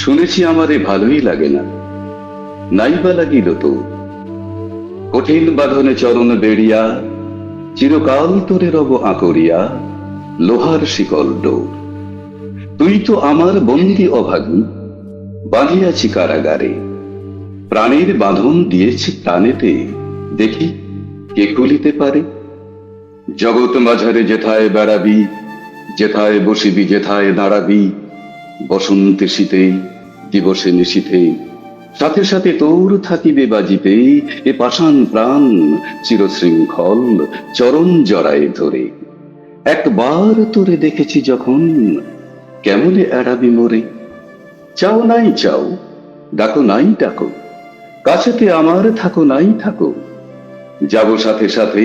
শুনেছি আমারে ভালোই লাগে না, নাইবা লাগিল তো। কঠিন বাঁধনে চরণ বেড়িয়া, চিরকাল তোরে রব আঁকড়িয়া, লোহার শিকল ডোর। তুই তো আমার বন্দি অভাগী, বাঁধিয়াছি কারাগারে। প্রাণের বাঁধন দিয়েছি প্রাণেতে, দেখি কে খুলিতে পারে। জগৎ মাঝারে যেথায় বেড়াবি, যেথায় বসিবি, যেথায় দাঁড়াবি, বসন্তে শীতে, দিবসে নিশীথে, সাথে সাথে তোর থাকিবে বাজিতে এ পাষাণ প্রাণ চিরশৃঙ্খল চরণ জড়ায় ধরে। একবার তোরে দেখেছি যখন, কেমনে এড়াবি মোরে। চাও নাই চাও, ডাকো নাই ডাকো, কাছেতে আমার থাকো নাই থাকো। যাব সাথে সাথে,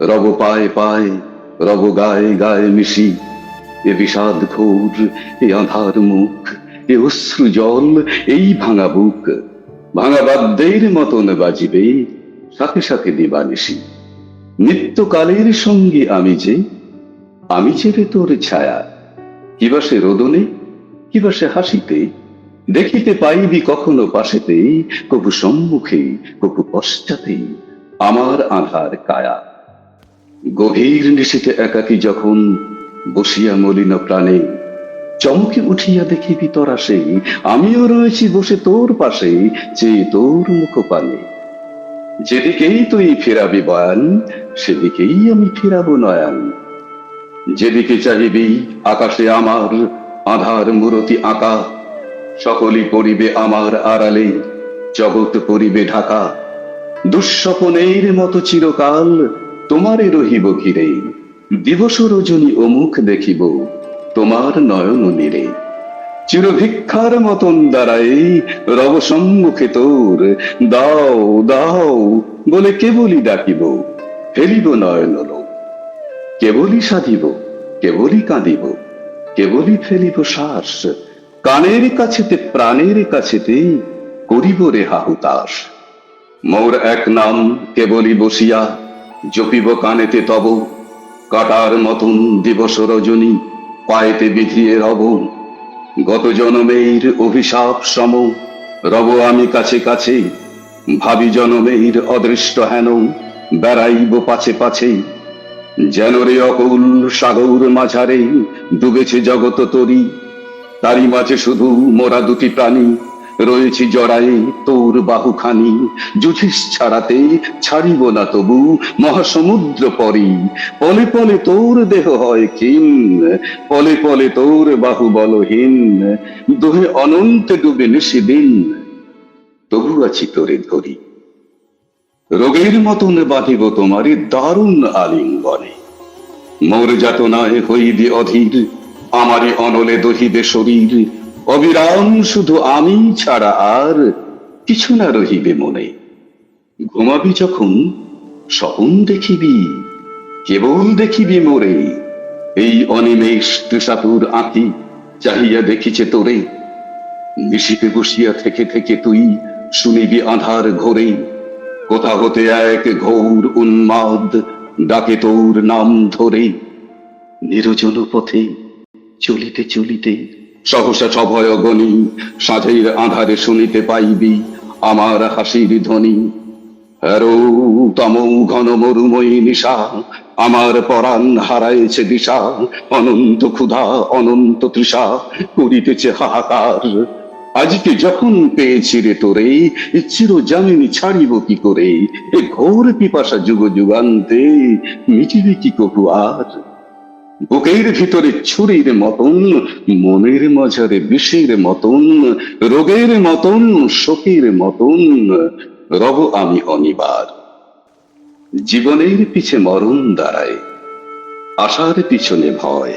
রব পায়ে পায়ে, রব গায়ে গায়ে মিশি। এ বিষাদ ঘোর, এ আঁধার মুখ, এ অশ্রু জল, এই ভাঙা বুক, ভাঙা বাদ্যের মতন বাজিবে সাথে সাথে দিবানিশি। নিত্যকালের সঙ্গী আমি যে, আমি যে রে তোর ছায়া। কিবা সে রোদনে, কিবা সে হাসিতে, দেখিতে পাইবি কখনো পাশেতে, কবু সম্মুখে কবু পশ্চাতে আমার আধার কায়া। গভীর নিশীতে একাকী যখন বসিয়া মলিন প্রাণে, চমকে উঠিয়া দেখিবি তরাসে আমিও রয়েছি বসে তোর পাশে, চেয়ে তোর মুখ পানে। যেদিকেই তুই ফেরাবি বয়ান, সেদিকেই আমি ফিরাবো নয়ন। যেদিকে চাহিবি আকাশে আমার আধার মূরতি আঁকা, সকলই পড়িবে আমার আড়ালে, জগৎ পড়িবে ঢাকা। দুঃস্বপনের মতো চিরকাল তোমারে রহিব ঘিরে, দিবস রজনী অমুখ দেখিব তোমার নয়ন নীরে। চিরভিক্ষার মতন দাঁড়াই রব সম্মুখে তোর, দাও দাও বলে কেবলই ডাকিব, ফেলিব নয়ন লোক। কেবলই সাধিব, কেবলই কাঁদিব, কেবলই ফেলিব শ্বাস, কানের কাছেতে প্রাণের কাছেতে করিব রে হাহুতাস। মোর এক নাম কেবলই বসিয়া জপিব কানেতে তব, কাটার মতন দিবস রজনী পায়েতে বিধিয়ে রব। গত জনমের অভিশাপ সম রব আমি কাছে কাছে, ভাবি জনমের অদৃষ্ট হেন বেড়াইব পাছে পাছে। যেন রে অকুল সাগর মাঝারে ডুবেছে জগত তরি, তারি মাঝে শুধু মোরা দুটি প্রাণী রয়েছি জড়ায়ে তোর বাহুখানি। যুধিস ছাড়াতে ছাড়িব না তবু মহাসমুদ্র পরি, পলে পলে তোর দেহ হয় ক্ষীণ, পলে পলে তোর বাহু বলহীন, দোহে অনন্তে ডুবে নিশিদিন, তবু আছি তোরে ধরি। রোগের মতন বাঁধিব তোমারে দারুণ আলিঙ্গনে, মোর যাতনায় হইবি অধীর, আমারই অনলে দহিবে শরীর। অবিরাম শুধু আমি ছাড়া আর কিছু না রহিবে মনে। ঘুমাবি যখন স্বপন দেখিবি, কেবল দেখিবি মোরে। এই অনিমেষ তুষাতুর আঁকি চাহিয়া দেখিছে তোরে। নিশীতে বসিয়া থেকে থেকে তুই শুনিবি আধার ঘোরে, কোথা হতে এক ঘোর উন্মাদ ডাকে তোর নাম ধরে। নিরজন পথে চলিতে চলিতে সহসা সভয় গণি, সাঁঝের আধারে শুনিতে পাইবি আমার হাসির ধ্বনি। হ্যারো তম ঘন মরুময়ী নিশা, আমার পরাণ হারাইছে দিশা। অনন্ত ক্ষুধা অনন্ত তৃষা করিতেছে হাহাকার। আজকে যখন পেয়েছি রে তোরে, চির জামিন ছাড়িব কি করে। এ ঘোর পিপাসা যুগ যুগান্তে মিটিবে কি কবু আর। বুকের ভিতরে ছুরির মতন, মনের মাঝারে বিষের মতন, রোগের মতন শোকের মতন রব আমি অনিবার। জীবনের পিছে মরণ দাঁড়ায়, আশার পিছনে ভয়।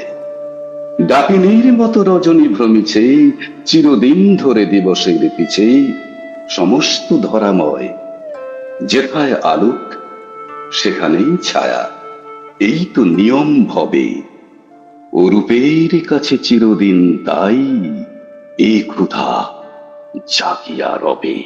ডাকিনীর মতো রজনী ভ্রমিছে চিরদিন ধরে দিবসের পিছে। সমস্ত ধরাময়, যেথায় আলোক সেখানেই ছায়া, এই তো নিয়ম ভবে। ও রূপের কাছে চিরদিন তাই এ ক্ষুধা জাগিয়া রবে।